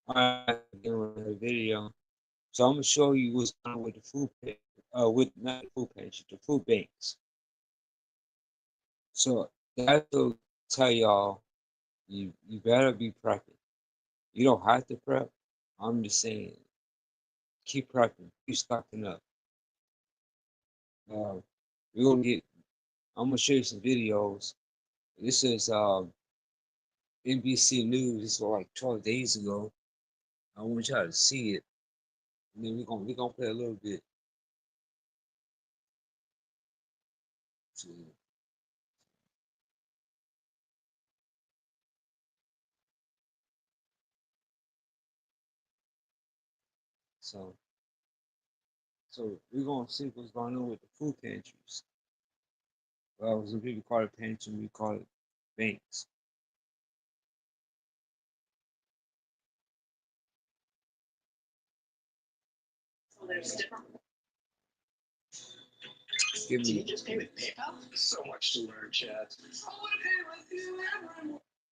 Alright, doing a video. So I'm gonna show you what's going on with the food pantry, with not the food pantry, the food banks. So that's to tell y'all, you better be prepping. You don't have to prep. I'm just saying, keep prepping, keep stocking up. Uh, we're gonna get. I'm gonna show you some videos. This is NBC News. This was like 12 days ago. I want y'all to see it. And then we're gonna play a little bit. So, so So we're gonna see what's going on with the food pantries. Well, some people call it pantry, we call it banks. So there's different. Give me. You just pay with PayPal? So much to learn, Chad.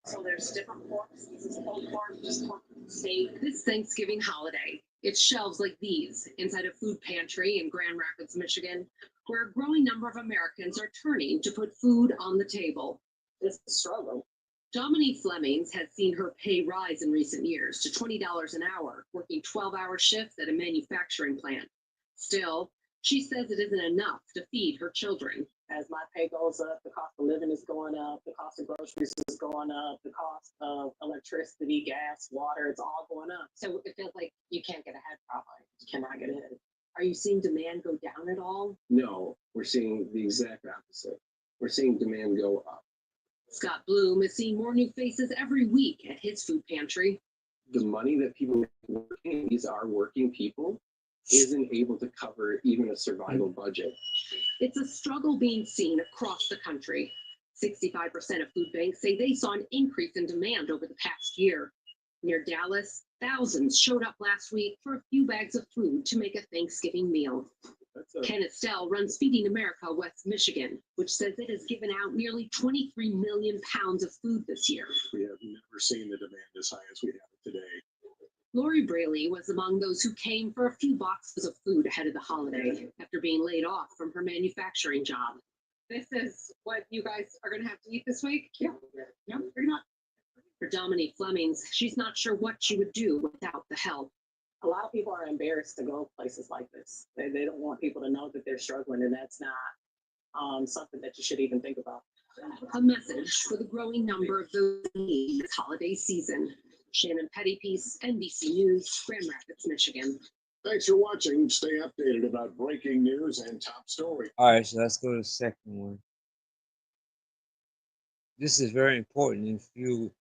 So there's different forms. This is pulled pork, just pork steak. This Thanksgiving holiday, it's shelves like these inside a food pantry in Grand Rapids, Michigan, where a growing number of Americans are turning to put food on the table. It's a struggle. Dominique Flemings has seen her pay rise in recent years to $20 an hour, working 12-hour shifts at a manufacturing plant. Still, she says it isn't enough to feed her children. As my pay goes up, the cost of living is going up, the cost of groceries is going up, the cost of electricity, gas, water, it's all going up. So it feels like you can't get ahead probably. You cannot get ahead. Are you seeing demand go down at all? No, we're seeing the exact opposite. We're seeing demand go up. Scott Bloom is seeing more new faces every week at his food pantry. The money that people make working, these are working people, isn't able to cover even a survival budget. It's a struggle being seen across the country. 65% of food banks say they saw an increase in demand over the past year. Near Dallas, thousands showed up last week for a few bags of food to make a Thanksgiving meal. Ken Estelle runs Feeding America West Michigan, which says it has given out nearly 23 million pounds of food this year. We have never seen the demand as high as we have it today. Lori Braley was among those who came for a few boxes of food ahead of the holiday after being laid off from her manufacturing job. This is what you guys are going to have to eat this week? Yeah. No, you're not. For Dominique Flemings, she's not sure what she would do without the help. A lot of people are embarrassed to go places like this. They don't want people to know that they're struggling, and that's not something that you should even think about. A message for the growing number of those in need this holiday season. Shannon Pettypiece, NBC News, Grand Rapids, Michigan. Thanks for watching. Stay updated about breaking news and top stories. All right, so let's go to the second one. This is very important if you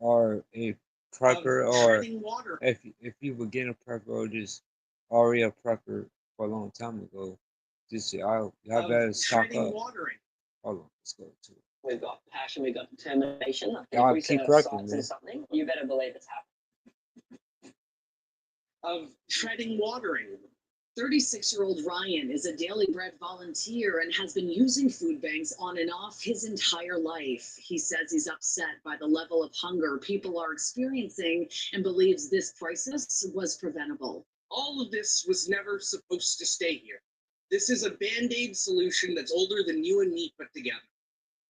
are a prepper or if you begin a prepper or just already a prepper for a long time ago. Just y'all better stock up. Hold on, let's go to it. We've got passion, we've got determination. I think we keep prepping, man. Something, you better believe it's happening. Of treading watering. 36-year-old Ryan is a Daily Bread volunteer and has been using food banks on and off his entire life. He says he's upset by the level of hunger people are experiencing and believes this crisis was preventable. All of this was never supposed to stay here. This is a Band-Aid solution that's older than you and me put together.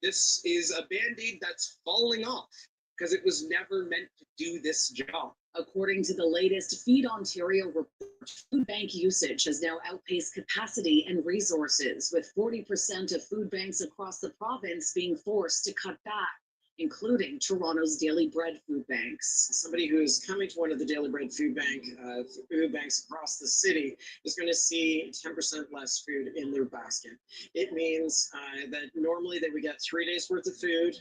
This is a Band-Aid that's falling off because it was never meant to do this job. According to the latest Feed Ontario report, food bank usage has now outpaced capacity and resources, with 40% of food banks across the province being forced to cut back, including Toronto's Daily Bread food banks. Somebody who is coming to one of the Daily Bread food banks across the city is going to see 10% less food in their basket. It means that normally they would get 3 days worth of food.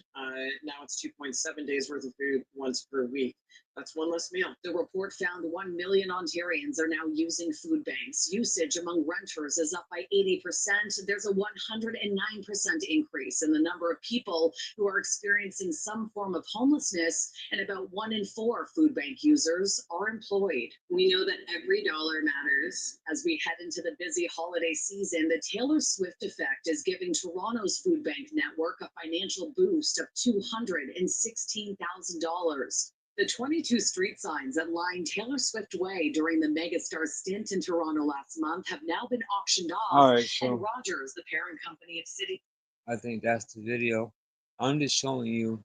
Now it's 2.7 days worth of food once per week. That's one less meal. The report found 1 million Ontarians are now using food banks. Usage among renters is up by 80%. There's a 109% increase in the number of people who are experiencing some form of homelessness, and about 1 in 4 food bank users are employed. We know that every dollar matters. As we head into the busy holiday season, the Taylor Swift effect is giving Toronto's food bank network a financial boost of $216,000. The 22 street signs that line Taylor Swift Way during the megastar's stint in Toronto last month have now been auctioned off. All right, And so Rogers, the parent company of City. I think that's the video. I'm just showing you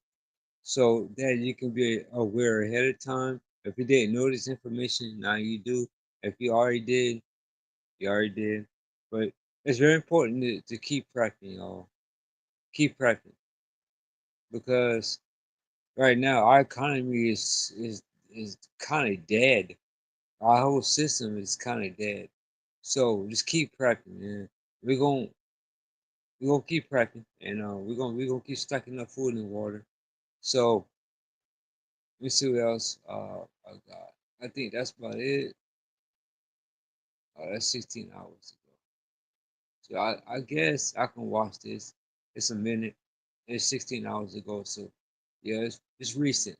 so that you can be aware ahead of time. If you didn't know this information, now you do. If you already did, you already did. But it's very important to keep prepping, y'all. Keep prepping because right now our economy is kind of dead. Our whole system is kind of dead. So just keep prepping, man. We're gonna we're gonna keep prepping, and we're gonna keep stocking up food and water. So let me see what else. I got. I think that's about it. That's 16 hours ago. So I guess I can watch this. It's a minute. It's 16 hours ago. So yeah, it's recent.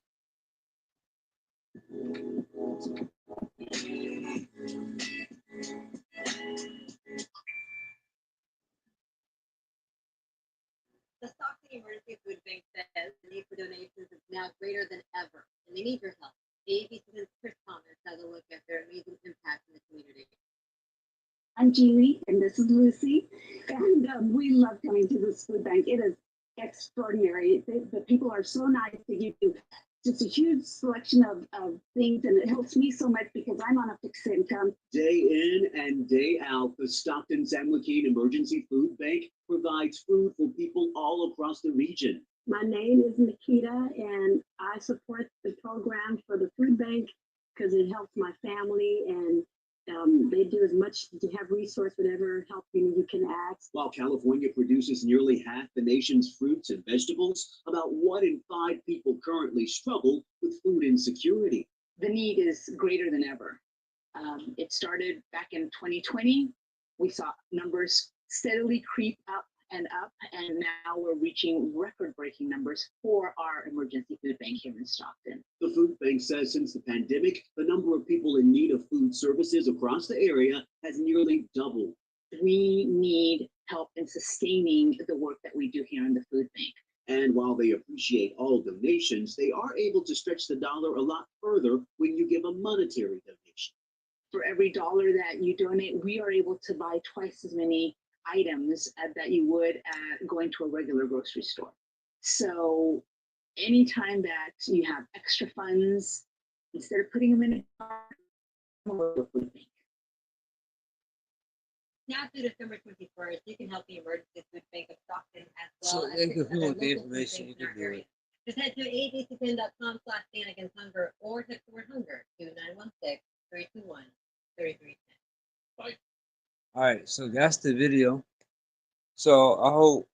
The Stockton Emergency Food Bank says the need for donations is now greater than ever, and they need your help. ABC's Chris Thomas has a look at their amazing impact in the community. I'm Julie, and this is Lucy, and we love coming to this food bank. It is extraordinary. The people are so nice. They give you just a huge selection of things, and it helps me so much because I'm on a fixed income. Day in and day out, the Stockton San Joaquin Emergency Food Bank provides food for people all across the region. My name is Nikita, and I support the program for the food bank because it helps my family, and they do as much to have resource, whatever help you can ask. While California produces nearly half the nation's fruits and vegetables, about 1 in 5 people currently struggle with food insecurity. The need is greater than ever. It started back in 2020. We saw numbers steadily creep up, and now we're reaching record-breaking numbers for our emergency food bank here in Stockton. The food bank says since the pandemic, the number of people in need of food services across the area has nearly doubled. We need help in sustaining the work that we do here in the food bank. And while they appreciate all donations, they are able to stretch the dollar a lot further when you give a monetary donation. For every dollar that you donate, we are able to buy twice as many items that you would going to a regular grocery store. So anytime that you have extra funds, instead of putting them in a jar, Now through December 21st, you can help the Emergency Food Bank of Stockton as So well as if six you other want the local food information, you banks in can our do area. it. Just head to abcfin.com/stand against hunger or text the word hunger to 916-321-3310. All right, so that's the video. So I hope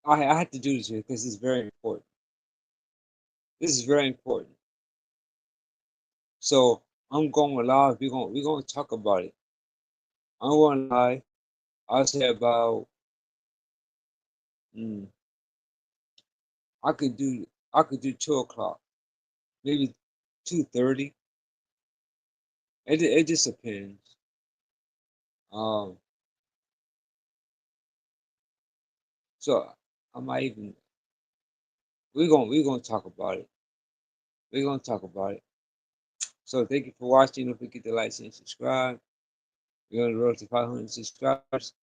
I have to do this here because it's very important. This is very important. So I'm going live. We're gonna talk about it. I'm going live. I'll say about I could do 2 o'clock, maybe 2:30. It just depends. So I might even we're gonna talk about it. We're gonna talk about it. So thank you for watching. Don't forget to like and subscribe. We're on the road to 500 subscribers.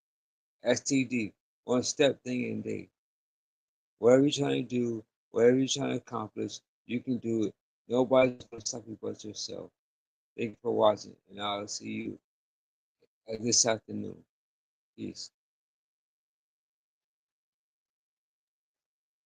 STD, one step thing in a day. Whatever you're trying to do, whatever you're trying to accomplish, you can do it. Nobody's gonna stop you but yourself. Thank you for watching, and I'll see you this afternoon. Peace.